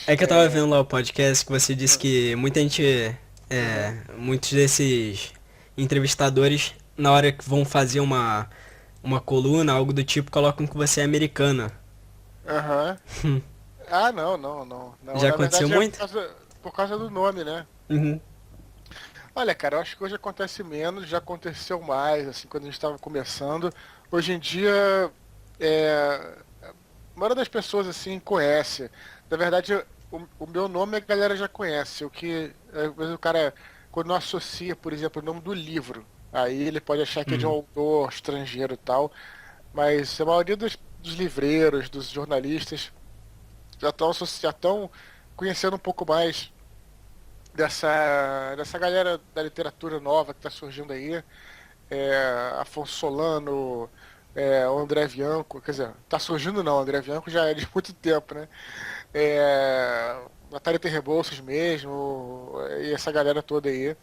É que eu tava vendo lá o podcast que você disse que muita gente, Aham. muitos desses entrevistadores, na hora que vão fazer uma coluna, algo do tipo, colocam que você é americana. Aham. Ah, não, não, não. Não, Já na aconteceu verdade é muito? por causa do nome, né? Uhum. Olha, cara, eu acho que hoje acontece menos, já aconteceu mais, assim, quando a gente estava começando. Hoje em dia, a maioria das pessoas, assim, conhece. Na verdade, o meu nome a galera já conhece. O que, às vezes o cara, quando não associa, por exemplo, o nome do livro, aí ele pode achar que é de um Uhum. autor estrangeiro e tal, mas a maioria dos livreiros, dos jornalistas, já estão conhecendo um pouco mais dessa galera da literatura nova que está surgindo aí, Afonso Solano, o André Bianco, quer dizer, tá surgindo não, o André Bianco já é de muito tempo, né? Natália Rebouças mesmo, e essa galera toda aí.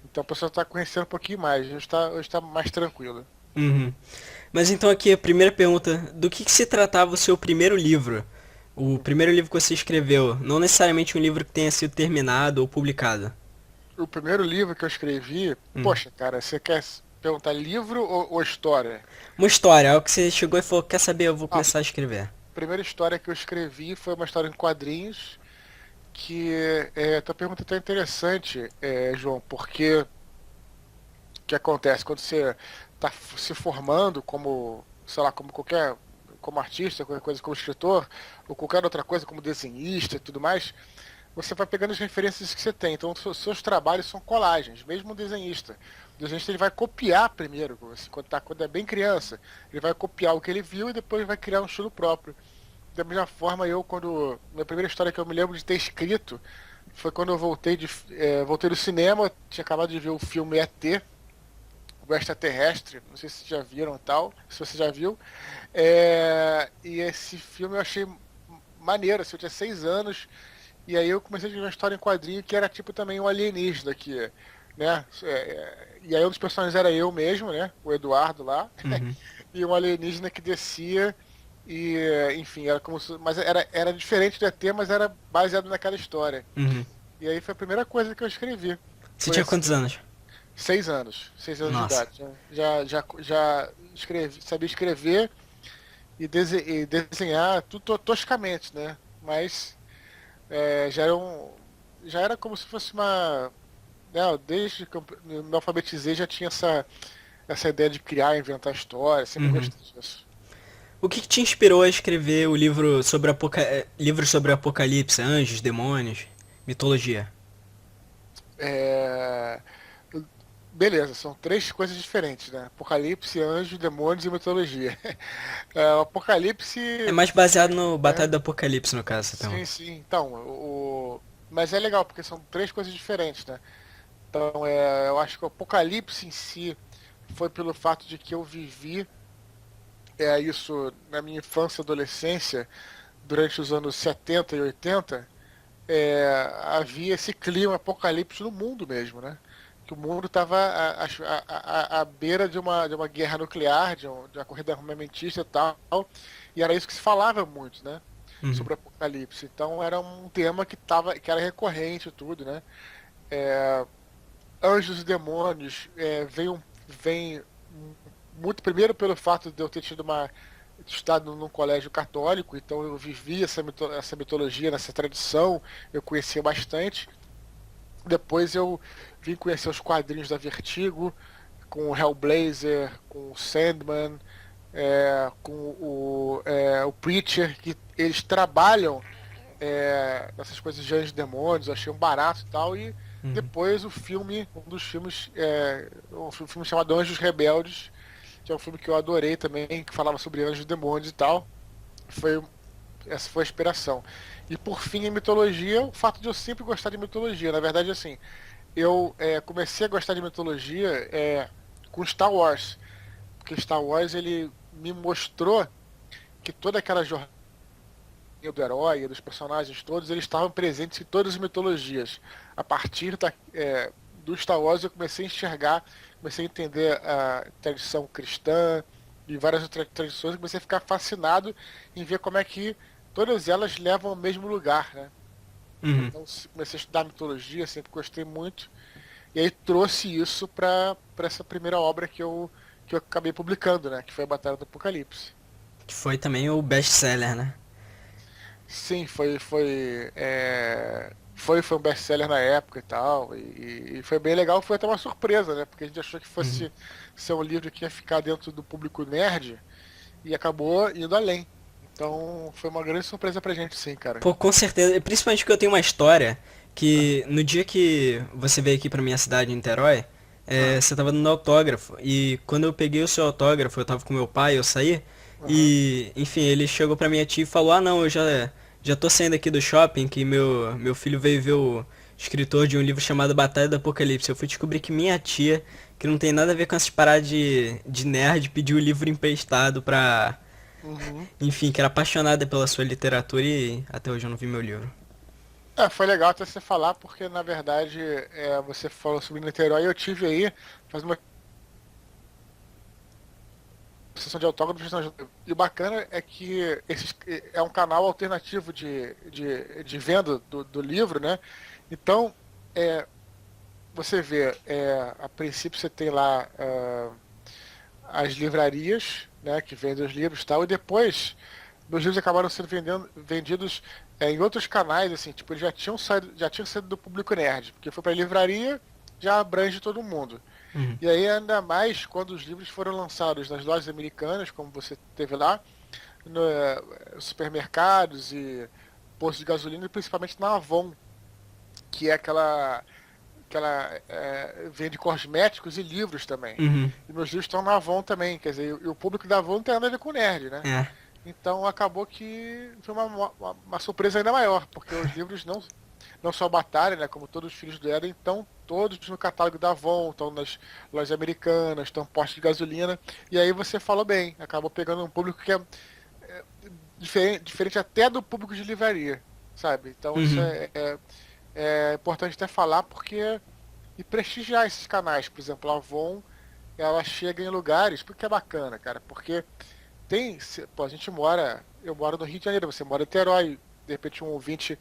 Então o pessoal está conhecendo um pouquinho mais, hoje tá mais tranquilo. Uhum. Mas então aqui a primeira pergunta, do que se tratava o seu primeiro livro? O primeiro livro que você escreveu, não necessariamente um livro que tenha sido terminado ou publicado. O primeiro livro que eu escrevi, Hum. poxa, cara, você quer perguntar livro ou história? Uma história, algo que você chegou e falou, quer saber, eu vou Ah, começar a escrever. a primeira história que eu escrevi foi uma história em quadrinhos que tua pergunta é tão interessante, João, porque o que acontece quando você está se formando como, sei lá, como artista, qualquer coisa, como escritor, ou qualquer outra coisa, como desenhista e tudo mais, você vai pegando as referências que você tem. Então, seus trabalhos são colagens, mesmo um desenhista. O desenhista ele vai copiar primeiro, assim, quando é bem criança, ele vai copiar o que ele viu e depois vai criar um estilo próprio. Da mesma forma, minha primeira história que eu me lembro de ter escrito foi quando eu voltei do cinema, tinha acabado de ver o filme ET, o Extraterrestre, não sei se vocês já viram e tal, se você já viu. E esse filme eu achei maneiro, assim, eu tinha 6 anos, e aí eu comecei a escrever uma história em quadrinho que era tipo também um alienígena que, né? E aí um dos personagens era eu mesmo, né? O Eduardo lá, Uhum. e um alienígena que descia e, enfim, era como se, mas era diferente do ET, mas era baseado naquela história. Uhum. E aí foi a primeira coisa que eu escrevi. Você Foi tinha assim, quantos anos? 6 anos de Nossa. idade. Já sabia escrever e desenhar tudo toscamente, né? Mas já era como se fosse uma, né, desde que eu me alfabetizei já tinha essa ideia de criar, inventar história, sempre Uhum. gostei disso. O que te inspirou a escrever o livro sobre livro sobre apocalipse, anjos, demônios, mitologia? É, Beleza, são três coisas diferentes, né? Apocalipse, anjos, demônios e mitologia. O Apocalipse, É mais baseado no Batalha né? do Apocalipse, no caso, essa Sim, pergunta. sim. Então, mas é legal porque são três coisas diferentes, né? Então, eu acho que o Apocalipse em si foi pelo fato de que eu vivi isso na minha infância e adolescência, durante os anos 70 e 80, havia esse clima apocalipse no mundo mesmo, né? Que o mundo estava à beira de uma guerra nuclear, de uma corrida armamentista e tal, e era isso que se falava muito, né? Uhum. Sobre apocalipse. Então era um tema que era recorrente e tudo, né? Anjos e demônios vem muito primeiro pelo fato de eu ter tido uma estado num colégio católico, então eu vivi essa mitologia, nessa tradição, eu conhecia bastante. Depois eu vim conhecer os quadrinhos da Vertigo, com o Hellblazer, com o Sandman, com o Preacher, que eles trabalham nessas coisas de anjos e demônios, eu achei um barato e tal, e Uhum. depois um dos filmes, um filme chamado Anjos Rebeldes, que é um filme que eu adorei também, que falava sobre anjos e demônios e tal. Foi, essa foi a inspiração. E por fim, em mitologia, o fato de eu sempre gostar de mitologia. Na verdade, assim, eu comecei a gostar de mitologia com Star Wars. Porque Star Wars, ele me mostrou que toda aquela jornada do herói, dos personagens todos, eles estavam presentes em todas as mitologias. A partir do Star Wars eu comecei a enxergar, comecei a entender a tradição cristã e várias outras tradições, comecei a ficar fascinado em ver como é que todas elas levam ao mesmo lugar, né? Uhum. Então comecei a estudar mitologia, sempre gostei muito. E aí trouxe isso para essa primeira obra que eu acabei publicando, né? Que foi a Batalha do Apocalipse. Que foi também o best-seller, né? Sim, foi um best-seller na época e tal, e foi bem legal, foi até uma surpresa, né? Porque a gente achou que Uhum. fosse ser um livro que ia ficar dentro do público nerd e acabou indo além. Então foi uma grande surpresa pra gente, sim, cara. Pô, com certeza. Principalmente porque eu tenho uma história que no dia que você veio aqui pra minha cidade, em Niterói, Aham, você tava dando autógrafo. E quando eu peguei o seu autógrafo, eu tava com meu pai, eu saí. aham, E, enfim, ele chegou pra minha tia e falou: Ah, não, já tô saindo aqui do shopping, que meu filho veio ver o escritor de um livro chamado Batalha do Apocalipse. Eu fui descobrir que minha tia, que não tem nada a ver com essas paradas de nerd, pediu o livro emprestado pra. uhum. Enfim, que era apaixonada pela sua literatura e até hoje eu não vi meu livro. Foi legal até você falar, porque na verdade você falou sobre Niterói e eu tive aí, faz uma sessão de autógrafos. E o bacana é que é um canal alternativo de venda do livro, né? Então, é, você vê, a princípio você tem lá as livrarias, né, que vendem os livros e tal, e depois meus livros acabaram sendo vendidos em outros canais, assim, tipo, eles já tinham saído do público nerd, porque foi para livraria, já abrange todo mundo. Uhum. E aí, ainda mais quando os livros foram lançados nas lojas americanas, como você teve lá, no, supermercados e postos de gasolina, e principalmente na Avon, que é aquela vende cosméticos e livros também. Uhum. E meus livros estão na Avon também, quer dizer, e o público da Avon não tem nada a ver com nerd, né? É. Então acabou que foi uma surpresa ainda maior, porque os livros não só Batalha, né, como todos os Filhos do Éden, estão todos no catálogo da Avon, estão nas lojas americanas, estão em postos de gasolina, e aí você falou bem, acabou pegando um público que é diferente até do público de livraria, sabe? Então isso Uhum. é importante até falar, porque e prestigiar esses canais, por exemplo, a Avon, ela chega em lugares, porque é bacana, cara, porque pô, eu moro no Rio de Janeiro, você mora em Niterói, de repente um ouvinte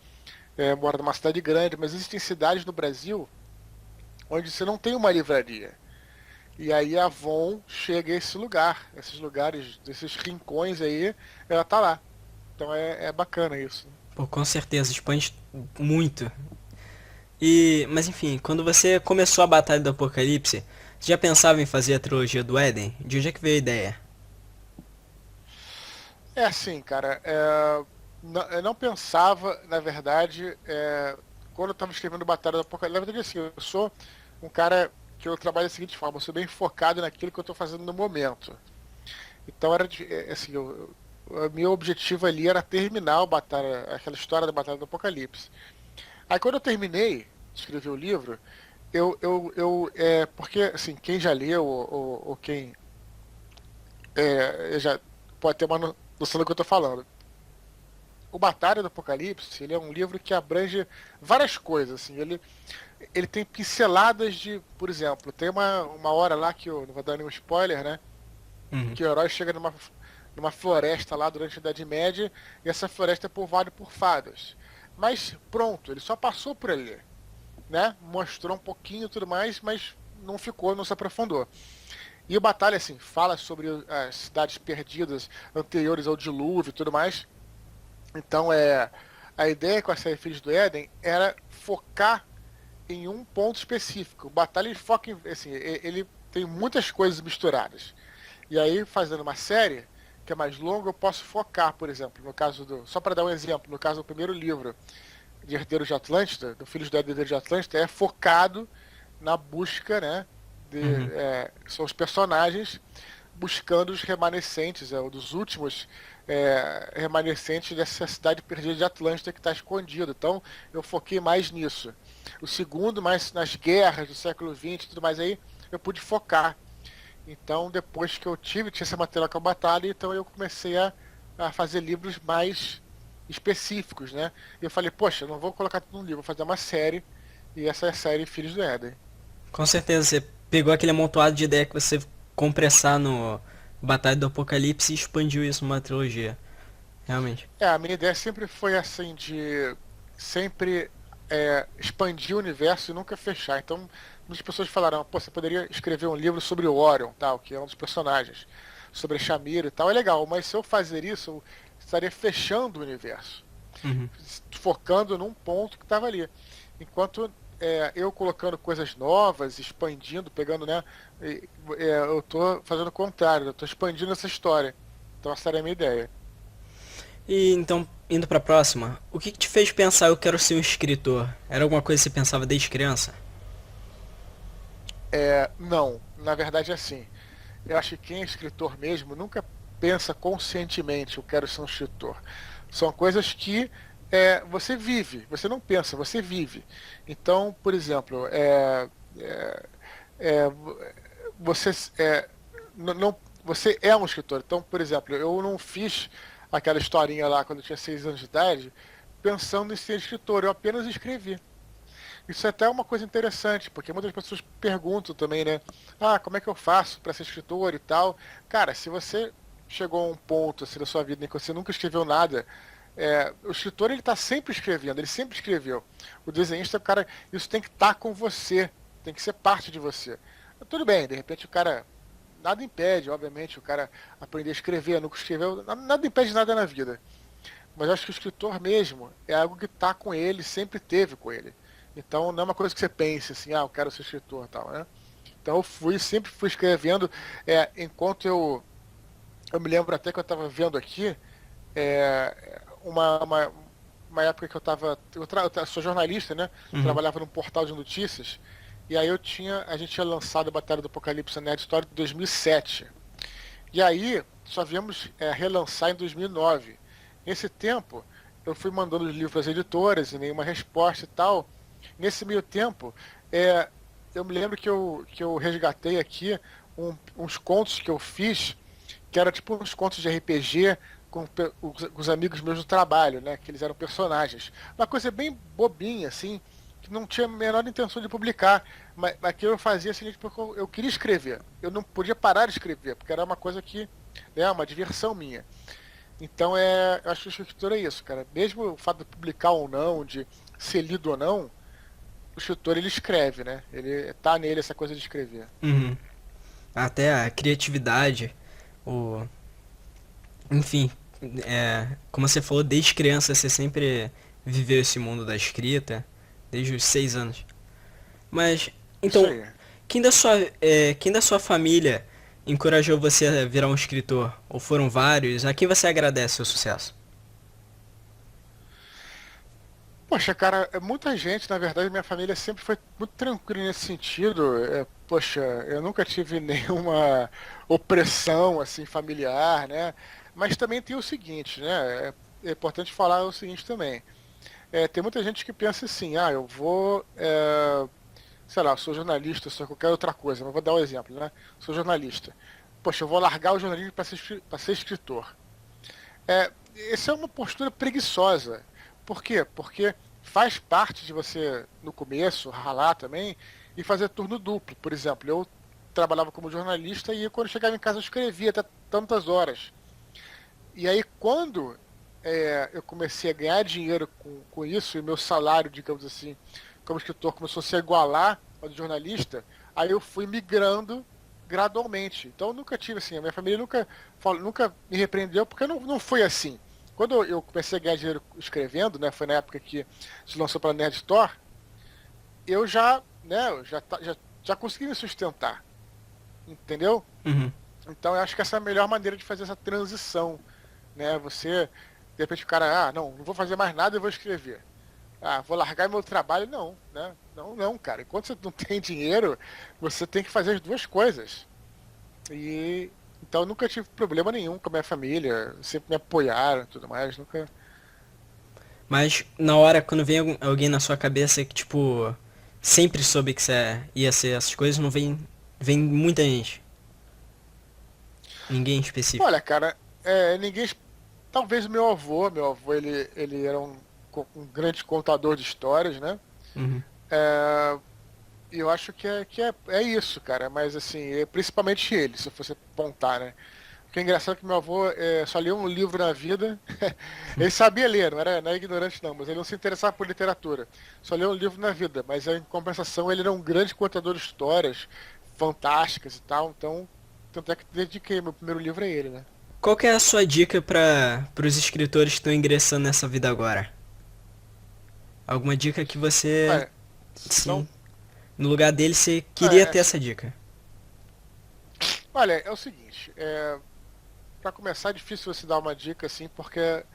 mora numa cidade grande, mas existem cidades no Brasil onde você não tem uma livraria. E aí a Avon chega a esse lugar, esses lugares, esses rincões aí, ela tá lá. Então é bacana isso. Pô, com certeza, expande muito. E, mas enfim, quando você começou a Batalha do Apocalipse, você já pensava em fazer a trilogia do Éden? De onde é que veio a ideia? É assim, cara, eu não pensava, na verdade, quando eu estava escrevendo Batalha do Apocalipse, na verdade, assim, eu sou um cara que eu trabalho da seguinte forma, eu sou bem focado naquilo que eu estou fazendo no momento. Então assim, o meu objetivo ali era terminar aquela história da Batalha do Apocalipse. Aí quando eu terminei de escrever o livro, porque assim, quem já leu ou quem já pode ter uma noção do que eu estou falando. O Batalha do Apocalipse, ele é um livro que abrange várias coisas, assim, ele tem pinceladas por exemplo, tem uma hora lá que eu não vou dar nenhum spoiler, né, Uhum. que o herói chega numa floresta lá durante a Idade Média, e essa floresta é povoada por fadas. Mas pronto, ele só passou por ali, né, mostrou um pouquinho e tudo mais, mas não ficou, não se aprofundou. E o Batalha, assim, fala sobre as cidades perdidas anteriores ao dilúvio e tudo mais. Então, a ideia com a série Filhos do Éden era focar em um ponto específico. O Batalha ele foca em, assim, ele tem muitas coisas misturadas. E aí, fazendo uma série que é mais longa, eu posso focar, por exemplo, no caso só para dar um exemplo, no caso do primeiro livro de Herdeiros de Atlântida, do Filhos do Éden e Herdeiros de Atlântida, é focado na busca, né, Uhum. são os personagens buscando os remanescentes, dos últimos remanescentes dessa cidade perdida de Atlântida que está escondido. Então, eu foquei mais nisso. O segundo, mais nas guerras do século XX e tudo mais aí, eu pude focar. Então, depois que tinha essa matéria com a batalha, então eu comecei a fazer livros mais específicos, né? E eu falei, poxa, eu não vou colocar tudo num livro, vou fazer uma série, e essa é a série Filhos do Éden. Com certeza, você pegou aquele amontoado de ideia que você compressar no Batalha do Apocalipse e expandiu isso numa trilogia. Realmente. A minha ideia sempre foi assim, de sempre expandir o universo e nunca fechar. Então, muitas pessoas falaram, pô, você poderia escrever um livro sobre o Orion, tal, que é um dos personagens, sobre a Shamira e tal, é legal, mas se eu fazer isso, eu estaria fechando o universo, Uhum. focando num ponto que estava ali. Enquanto eu colocando coisas novas, expandindo, pegando, né? Eu tô fazendo o contrário, eu tô expandindo essa história. Então essa era a minha ideia. E então, indo pra próxima, o que te fez pensar eu quero ser um escritor? Era alguma coisa que você pensava desde criança? Não, na verdade é assim. Eu acho que quem é escritor mesmo nunca pensa conscientemente, eu quero ser um escritor. São coisas que você vive, você não pensa, você vive. Então, por exemplo, é, você você é um escritor. Então, por exemplo, eu não fiz aquela historinha lá quando eu tinha 6 anos de idade pensando em ser escritor, eu apenas escrevi. Isso é até uma coisa interessante, porque muitas pessoas perguntam também, né? Ah, como é que eu faço para ser escritor e tal? Cara, se você chegou a um ponto assim, da sua vida em que você nunca escreveu nada, o escritor ele está sempre escrevendo, ele sempre escreveu. O desenhista, o cara, isso tem que estar com você, tem que ser parte de você. Tudo bem, de repente o cara, nada impede, obviamente, o cara aprender a escrever, nunca escreveu, nada impede nada na vida. Mas eu acho que o escritor mesmo é algo que está com ele, sempre teve com ele. Então não é uma coisa que você pense assim, ah, eu quero ser escritor e tal, né? Então eu sempre fui escrevendo, enquanto eu me lembro até que eu estava vendo aqui, uma época que eu sou jornalista, né? Uhum. Trabalhava num portal de notícias, e aí a gente tinha lançado a Batalha do Apocalipse Nerd Story de 2007. E aí, só viemos relançar em 2009. Nesse tempo, eu fui mandando os livros para as editoras e nenhuma resposta e tal. Nesse meio tempo, eu me lembro que eu resgatei aqui uns contos que eu fiz, que era tipo uns contos de RPG com os amigos meus do trabalho, né? Que eles eram personagens. Uma coisa bem bobinha, assim, que não tinha a menor intenção de publicar, mas que eu fazia assim, porque eu queria escrever. Eu não podia parar de escrever, porque era uma coisa que é uma diversão minha. Então eu acho que o escritor é isso, cara. Mesmo o fato de publicar ou não, de ser lido ou não, o escritor ele escreve, né? Ele tá nele essa coisa de escrever. Uhum. Até a criatividade, o... enfim, como você falou, desde criança você sempre viveu esse mundo da escrita, desde os 6 anos. Mas, Isso então, aí. quem da sua família encorajou você a virar um escritor? Ou foram vários? A quem você agradece o sucesso? Poxa, cara, muita gente, na verdade, minha família sempre foi muito tranquila nesse sentido. Poxa, eu nunca tive nenhuma opressão assim familiar, né? Mas também tem o seguinte, né? É importante falar o seguinte também. Tem muita gente que pensa assim, ah, eu vou, sei lá, eu sou jornalista, sou qualquer outra coisa, mas vou dar um exemplo, né? Sou jornalista. Poxa, eu vou largar o jornalismo para ser escritor. Essa é uma postura preguiçosa. Por quê? Porque faz parte de você, no começo, ralar também e fazer turno duplo. Por exemplo, eu trabalhava como jornalista e quando chegava em casa eu escrevia até tantas horas. E aí, quando eu comecei a ganhar dinheiro com isso, e meu salário, digamos assim, como escritor, começou a se igualar ao de jornalista, aí eu fui migrando gradualmente. Então, eu nunca tive assim, a minha família nunca me repreendeu, porque não foi assim. Quando eu comecei a ganhar dinheiro escrevendo, né, foi na época que se lançou para a Nerd Store, eu já, né, já consegui me sustentar, entendeu? Uhum. Então, eu acho que essa é a melhor maneira de fazer essa transição, né? Você, de repente, o cara, não vou fazer mais nada, eu vou escrever. Ah, vou largar meu trabalho, não, né? Não, não, cara. Enquanto você não tem dinheiro, você tem que fazer as duas coisas. E então eu nunca tive problema nenhum com a minha família, sempre me apoiaram e tudo mais, nunca. Mas na hora, quando vem alguém na sua cabeça que, tipo, sempre soube que você ia ser essas coisas, não vem muita gente. Ninguém específico. Olha, cara, ninguém. Talvez o meu avô ele era um grande contador de histórias, né? Uhum. É, E eu acho que é isso, cara. Mas assim, principalmente ele, se eu fosse apontar, né? O que é engraçado é que meu avô só leu um livro na vida. Ele sabia ler, não era ignorante não, mas ele não se interessava por literatura. Só leu um livro na vida, mas em compensação ele era um grande contador de histórias fantásticas e tal, então tanto é que dediquei meu primeiro livro a ele, né? Qual que é a sua dica para os escritores que estão ingressando nessa vida agora? Alguma dica que você, Olha, sim, são, no lugar dele você queria olha, ter essa dica? olha, é o seguinte, para começar é difícil você dar uma dica assim, porque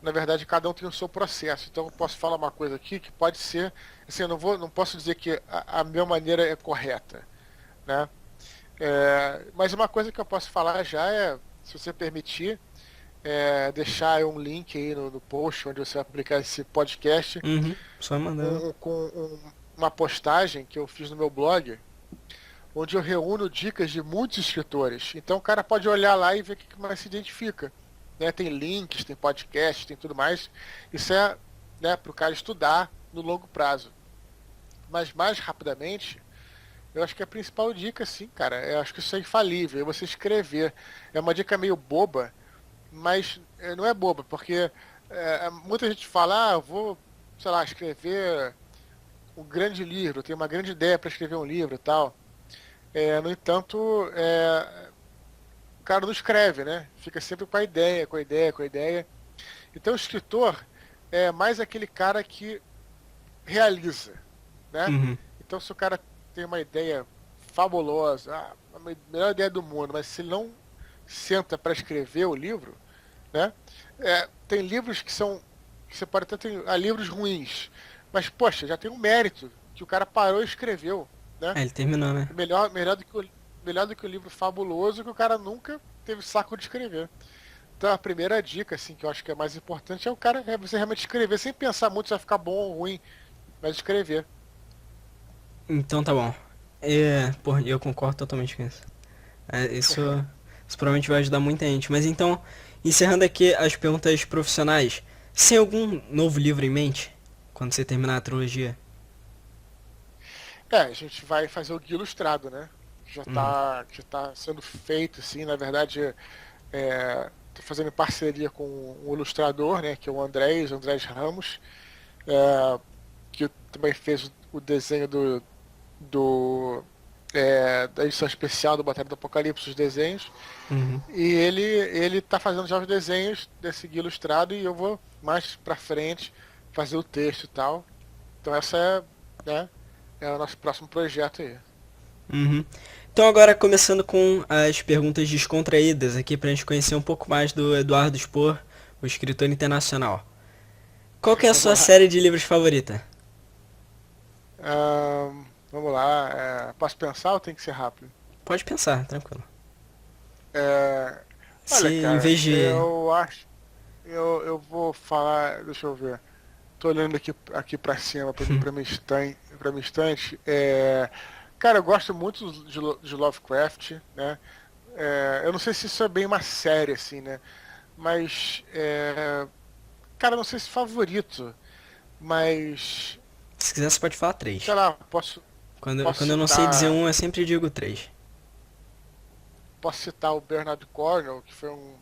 na verdade cada um tem o seu processo. Então eu posso falar uma coisa aqui que pode ser, assim, não posso dizer que a minha maneira é correta, né? Mas uma coisa que eu posso falar já é, se você permitir, deixar aí um link aí no post onde você vai publicar esse podcast Uhum, só mandando. uma postagem que eu fiz no meu blog, onde eu reúno dicas de muitos escritores. Então o cara pode olhar lá e ver o que mais se identifica. Né? Tem links, tem podcasts, tem tudo mais. Isso é, né, para o cara estudar no longo prazo. Mas mais rapidamente, eu acho que a principal dica, sim, cara, eu acho que isso é infalível, é você escrever. É uma dica meio boba, mas não é boba, porque muita gente fala, eu vou, sei lá, escrever um grande livro, eu tenho uma grande ideia para escrever um livro e tal. No entanto, o cara não escreve, né? Fica sempre com a ideia, com a ideia, com a ideia. Então o escritor é mais aquele cara que realiza, né? Uhum. Então se o cara tem uma ideia fabulosa, a melhor ideia do mundo, mas se ele não senta para escrever o livro, né? Tem livros que você pode até ter livros ruins, mas poxa, já tem um mérito que o cara parou e escreveu, né? É, ele terminou, né? Melhor do que o livro fabuloso que o cara nunca teve saco de escrever. Então a primeira dica, assim, que eu acho que é mais importante é você realmente escrever sem pensar muito se vai ficar bom ou ruim, mas escrever. Então tá bom. Pô, eu concordo totalmente com isso. Isso provavelmente vai ajudar muita gente. Mas então, encerrando aqui as perguntas profissionais, você tem algum novo livro em mente? Quando você terminar a trilogia? A gente vai fazer o guia ilustrado, né? Uhum. Já tá sendo feito, assim, na verdade, tô fazendo em parceria com um ilustrador, né? Que é o Andrés Ramos, que também fez o desenho da edição especial do Batalha do Apocalipse, os desenhos. Uhum. E ele tá fazendo já os desenhos desse guia ilustrado e eu vou mais pra frente fazer o texto e tal. Então essa né, é o nosso próximo projeto aí. Uhum. Então agora começando com as perguntas descontraídas aqui pra gente conhecer um pouco mais do Eduardo Spohr, o escritor internacional. Qual que é a Vamos sua lá. série de livros favorita? Vamos lá. Posso pensar ou tem que ser rápido? Pode pensar, tranquilo. É, Se olha, em cara, vez de. eu acho. Eu vou falar. Deixa eu ver. Tô olhando aqui pra cima, pra minha estante. Cara, eu gosto muito de Lovecraft, né? Eu não sei se isso é bem uma série, assim, né? Mas, cara, eu não sei se favorito, mas, Se quiser, você pode falar sei três. lá, Quando, posso quando eu não sei dizer citar, um, eu sempre digo três. posso citar o Bernard Cornwell, que foi um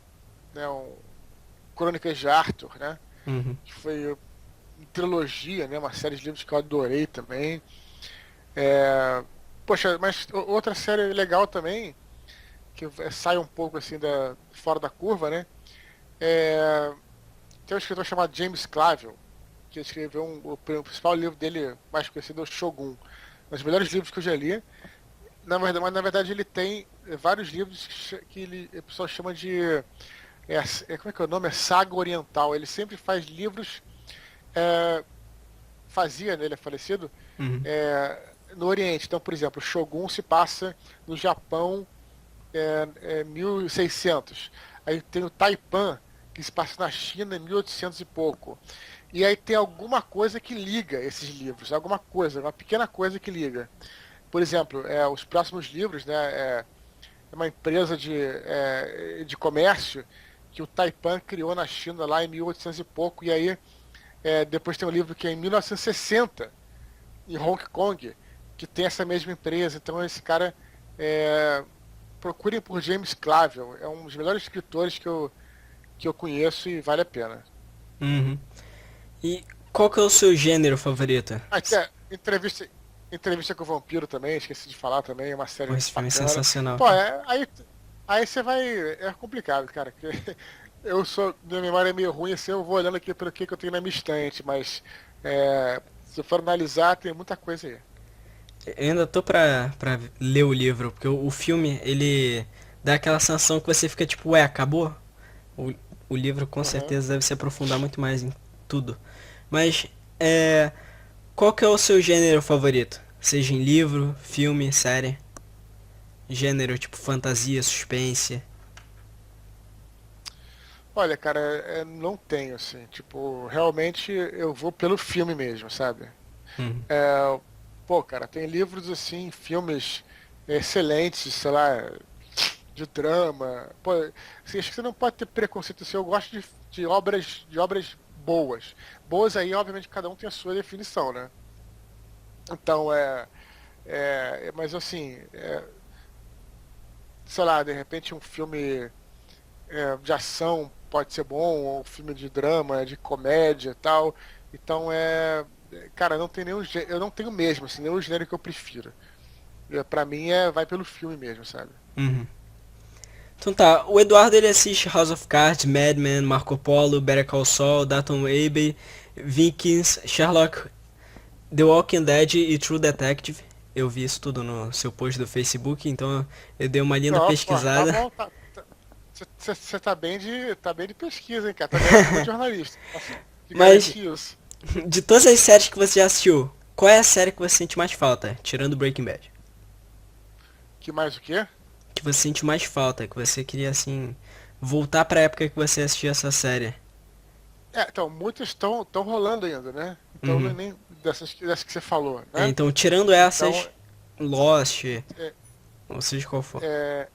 Crônicas de Arthur, né? Uhum. Que foi uma trilogia, né? Uma série de livros que eu adorei também. É, Poxa, mas outra série legal também, que sai um pouco assim fora da curva, né? É, Tem um escritor chamado James Clavell, que escreveu o principal livro dele, mais conhecido, é o Shogun. Um dos melhores livros que eu já li. Mas na verdade ele tem vários livros o pessoal chama de. Como é que é o nome? É Saga Oriental. Ele sempre faz livros. é, Fazia, né, ele é falecido, Uhum. no Oriente. Então, por exemplo, o Shogun se passa no Japão 1600. Aí tem o Taipan, que se passa na China em 1800 e pouco. E aí tem alguma coisa que liga esses livros, alguma coisa, uma pequena coisa que liga. Por exemplo, os próximos livros, né, é uma empresa de comércio que o Taipan criou na China lá em 1800 e pouco, e aí depois tem um livro que é em 1960, em Hong Kong, que tem essa mesma empresa. Então esse cara é, procurem por James Clavell. É um dos melhores escritores que eu conheço e vale a pena. Uhum. E qual que é o seu gênero favorito? Ah, até entrevista com o Vampiro também, esqueci de falar também, é uma Pô, série esse filme é bacana. sensacional, Pô, cara. aí você vai. É complicado, cara. Que minha memória é meio ruim, assim, eu vou olhando aqui pelo que eu tenho na minha estante, mas se eu for analisar, tem muita coisa aí. Eu ainda tô pra ler o livro, porque o filme, ele dá aquela sensação que você fica tipo, ué, acabou? O, o livro com Uhum. certeza deve se aprofundar muito mais em tudo. Mas, qual que é o seu gênero favorito? Seja em livro, filme, série? Gênero tipo fantasia, suspense? Olha, cara, não tenho, assim. Tipo, realmente eu vou pelo filme mesmo, sabe? Uhum. É, pô, cara, tem livros assim, filmes excelentes, sei lá, de drama. Pô, assim, acho que você não pode ter preconceito assim. Eu gosto de obras boas. Boas aí, obviamente, cada um tem a sua definição, né? Então, mas assim, sei lá, de repente um filme de ação pode ser bom, ou um filme de drama, de comédia e tal. Então, cara, não tem nenhum, eu não tenho mesmo, assim, nenhum gênero que eu prefiro. Pra mim vai pelo filme mesmo, sabe? Uhum. Então tá, o Eduardo ele assiste House of Cards, Mad Men, Marco Polo, Better Call Saul, Downton Abbey, Vikings, Sherlock, The Walking Dead e True Detective. Eu vi isso tudo no seu post do Facebook, então eu dei uma linda Ó, ó, tá pesquisada. bom, você tá bem de pesquisa, hein, cara? Tá melhor que muito jornalista. Posso te Mas, garantir isso. de todas as séries que você já assistiu, qual é a série que você sente mais falta, tirando Breaking Bad? Que mais o quê? Que você sente mais falta, que você queria, assim, voltar pra época que você assistia essa série? Então, muitas estão rolando ainda, né? Então, não é Uhum. nem dessas que você falou, É, né? então, tirando Então, essas, Lost, é, ou seja qual for. é,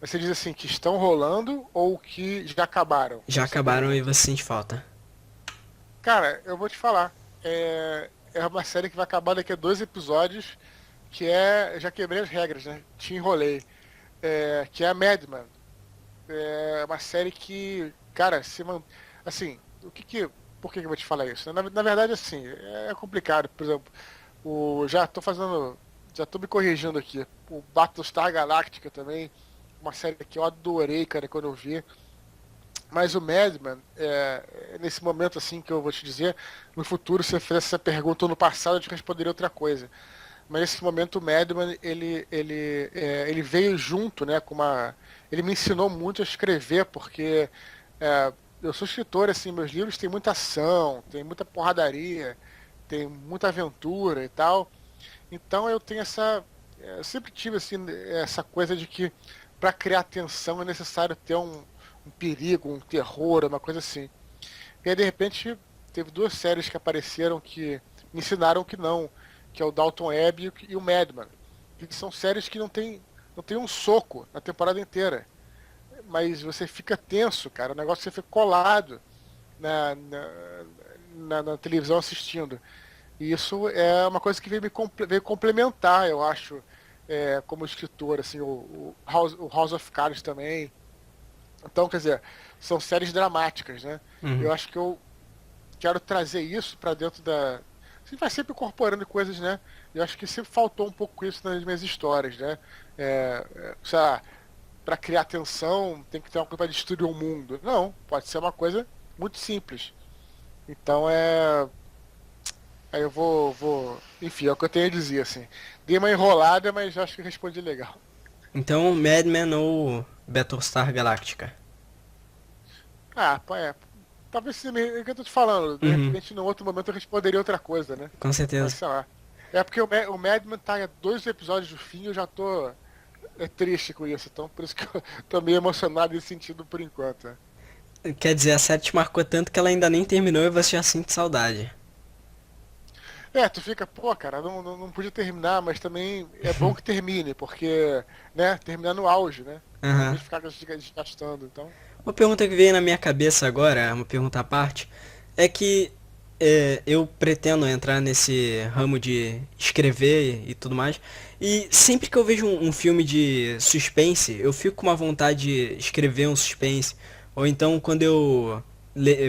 você diz assim, que estão rolando ou que já acabaram? Já Essa é a acabaram e pergunta. você sente falta. Cara, eu vou te falar. É uma série que vai acabar daqui a 2 episódios, que já quebrei as regras, né? Te enrolei. Que é a Mad Men. É uma série que, cara, assim, por que que eu vou te falar isso? Na verdade, assim, é complicado. Por exemplo, já tô me corrigindo aqui. O Battlestar Galactica também, uma série que eu adorei, cara, quando eu vi. Mas o Mad Men, nesse momento, assim, que eu vou te dizer, no futuro, se você fizesse essa pergunta ou no passado, eu te responderia outra coisa. Mas nesse momento o Madman, ele veio junto, né, ele me ensinou muito a escrever, porque eu sou escritor, assim, meus livros têm muita ação, tem muita porradaria, tem muita aventura e tal. Então eu sempre tive, assim, essa coisa de que para criar tensão é necessário ter um perigo, um terror, uma coisa assim. E aí, de repente, teve 2 séries que apareceram que me ensinaram que não, que é o Dalton Abbey e o Madman, que são séries que não tem um soco na temporada inteira, mas você fica tenso, cara, o negócio você fica colado na televisão assistindo. E isso é uma coisa que veio complementar, eu acho, como escritor, assim, o House of Cards também. Então, quer dizer, são séries dramáticas, né? Uhum. Eu acho que eu quero trazer isso para dentro da. Você vai sempre incorporando coisas, né? Eu acho que sempre faltou um pouco isso nas minhas histórias, né? Sei lá, para criar tensão tem que ter uma coisa para destruir o mundo. Não, pode ser uma coisa muito simples. Então Aí eu enfim, é o que eu tenho a dizer, assim. Dei uma enrolada, mas acho que respondi legal. Então, Mad Men ou Battlestar Galactica? Ah, pô, talvez se é o que eu tô te falando. De Uhum, repente, num outro momento eu responderia outra coisa, né? com Mas certeza. sei lá. É porque o Madman tá a 2 episódios do fim e eu já tô triste com isso. Então por isso que eu tô meio emocionado nesse sentido por enquanto. Né? Quer dizer, a série te marcou tanto que ela ainda nem terminou e você já sente saudade. Tu fica, pô, cara, não podia terminar, mas também é bom que termine, porque, né, terminar no auge, né? Em Aham. vez de ficar desgastando, então. Uma pergunta que veio na minha cabeça agora, uma pergunta à parte, é que Eu pretendo entrar nesse ramo de escrever e tudo mais. E sempre que eu vejo um filme de suspense, eu fico com uma vontade de escrever um suspense. Ou então quando eu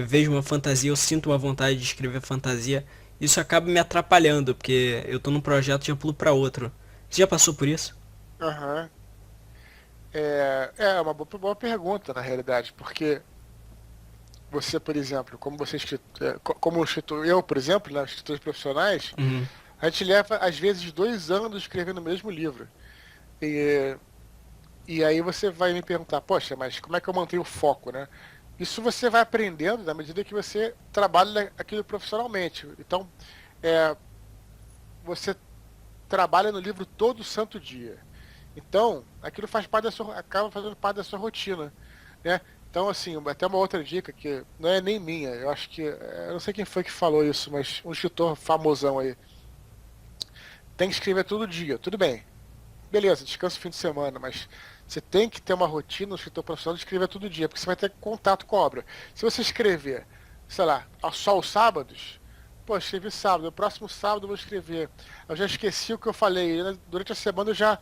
vejo uma fantasia, eu sinto uma vontade de escrever fantasia. Isso acaba me atrapalhando, porque eu tô num projeto e já pulo pra outro. Você já passou por isso? Aham. É uma boa pergunta, na realidade, porque você, por exemplo, como você é como escritor, eu, por exemplo, né, escritores profissionais, Uhum. a gente leva, às vezes, 2 anos escrevendo o mesmo livro. E, e aí você vai me perguntar, poxa, mas como é que eu mantenho o foco, né? Isso você vai aprendendo na medida que você trabalha aquilo profissionalmente. Então, é, você trabalha no livro todo santo dia. Então, aquilo faz parte acaba fazendo parte da sua rotina, né? Então, assim, até uma outra dica que não é nem minha, eu acho que, eu não sei quem foi que falou isso, mas um escritor famosão aí, tem que escrever todo dia, tudo bem. Beleza, descansa o fim de semana, mas você tem que ter uma rotina no escritor profissional de escrever todo dia, porque você vai ter contato com a obra. Se você escrever, sei lá, só os sábados, pô, escrevi sábado, no próximo sábado eu vou escrever. Eu já esqueci o que eu falei, né? Durante a semana eu já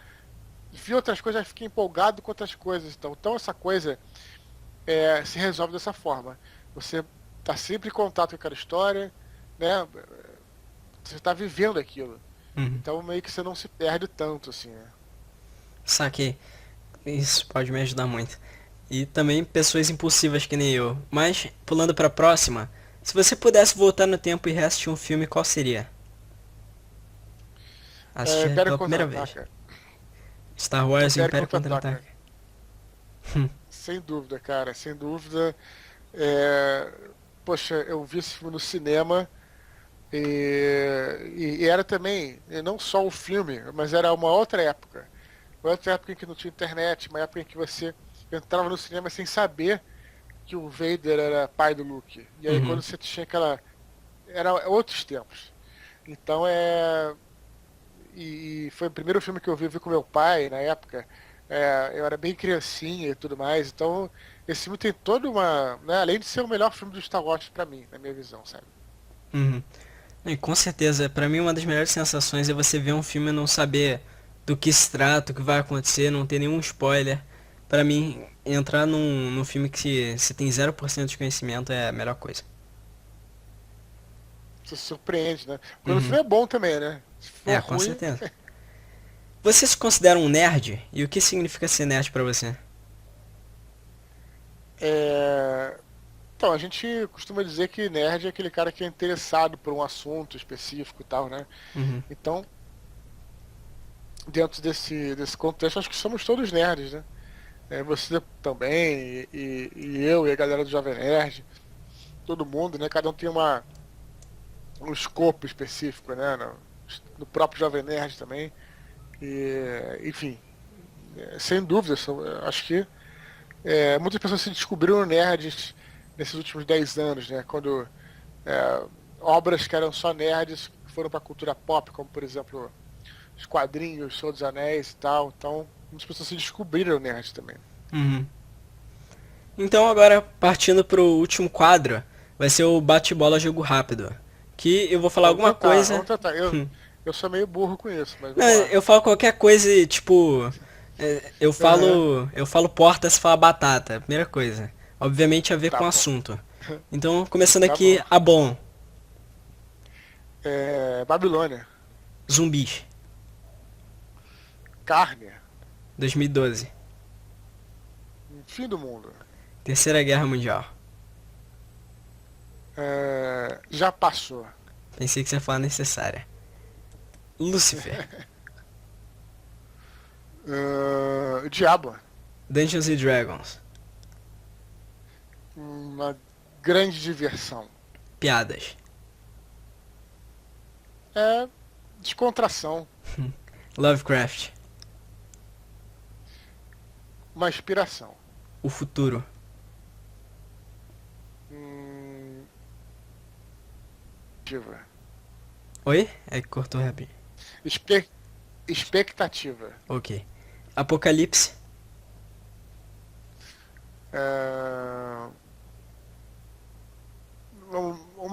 vi outras coisas, já fiquei empolgado com outras coisas. Então essa coisa se resolve dessa forma. Você está sempre em contato com aquela história, né? Você está vivendo aquilo. Uhum. Então meio que você não se perde tanto, assim, né? Saquei. Isso pode me ajudar muito. E também pessoas impulsivas que nem eu. Mas, pulando pra próxima, se você pudesse voltar no tempo e reassistir um filme, qual seria? Assistir Império pela primeira vez. Contra-Ataca. Star Wars e Império Império Contra-Ataca. Contra-Ataque. Sem dúvida, cara, sem dúvida. É, Poxa, eu vi esse filme no cinema e era também, não só o filme, mas era uma outra época. Uma outra época em que não tinha internet, uma época em que você entrava no cinema sem saber que o Vader era pai do Luke. E aí quando Uhum. você tinha aquela. Era outros tempos. Então e foi o primeiro filme que eu vi com meu pai na época. Eu era bem criancinha e tudo mais, então esse filme tem toda uma, né, além de ser o melhor filme do Star Wars pra mim, na minha visão, sabe? Uhum. E com certeza, pra mim uma das melhores sensações é você ver um filme e não saber do que se trata, o que vai acontecer, não ter nenhum spoiler. Pra mim, entrar num filme que se tem 0% de conhecimento é a melhor coisa. Você se surpreende, né? Quando o Uhum. filme é bom também, né? Se for Com ruim, certeza. Você se considera um nerd? E o que significa ser nerd pra você? é... Então, a gente costuma dizer que nerd é aquele cara que é interessado por um assunto específico e tal, né? Uhum. Então, dentro desse contexto, acho que somos todos nerds, né? Você também, e eu, e a galera do Jovem Nerd, todo mundo, né? Cada um tem um escopo específico, né? No próprio Jovem Nerd também. Enfim, sem dúvida, acho que muitas pessoas se descobriram nerds nesses últimos 10 anos, né? Quando é, obras que eram só nerds foram para a cultura pop, como por exemplo os quadrinhos, Senhor dos Anéis e tal. Então, muitas pessoas se descobriram nerds também. Uhum. Então agora partindo pro último quadro, vai ser o bate-bola jogo rápido. Que eu vou falar Vamos alguma tentar, coisa. vamos tentar. Eu sou meio burro com isso, mas Não, vamos lá. eu falo qualquer coisa e tipo. Eu Aham, falo. Eu falo porta, se fala batata. Primeira coisa. Obviamente a ver tá com o bom, assunto. Então, começando tá aqui, bom. a bom. Babilônia, Zumbis. carne, 2012. fim do mundo. Terceira Guerra Mundial. Já passou. Pensei que você ia falar necessária. Lucifer. Diabo, Dungeons and Dragons. uma grande diversão. Piadas. É descontração, Lovecraft. uma inspiração. O futuro. Hum, Expectativa. Oi? É que cortou rapidinho. Espe- expectativa. Ok. Apocalipse. É,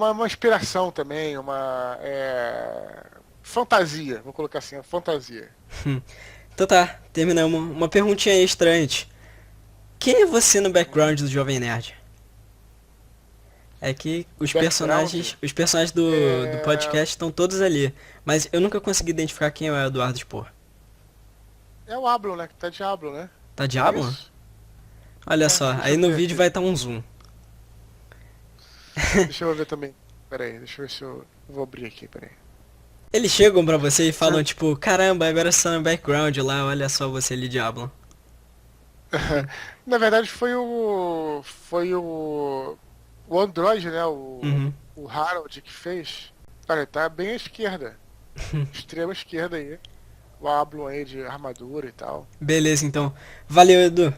uma inspiração também, fantasia, vou colocar assim, fantasia. Então tá, terminamos. Uma perguntinha extra antes. Quem é você no background do Jovem Nerd? É que Background os personagens do é, podcast estão todos ali. Mas eu nunca consegui identificar quem é o Eduardo Spor. é o Ablo, né? Que tá Diablo, né? Tá Não é Diablo? isso? Olha só, Deixa aí eu no ver vídeo aqui. vai estar um zoom. Deixa eu ver também. Pera aí, deixa eu ver se eu vou abrir aqui, pera aí. Eles chegam pra você e falam tipo, caramba, agora você tá no background lá, olha só você ali, Diablo. Na verdade foi o Android, né? Uhum. O Harold que fez. Olha, tá bem à esquerda. Extrema esquerda aí. O Ablon aí de armadura e tal. Beleza, então. Valeu, Edu.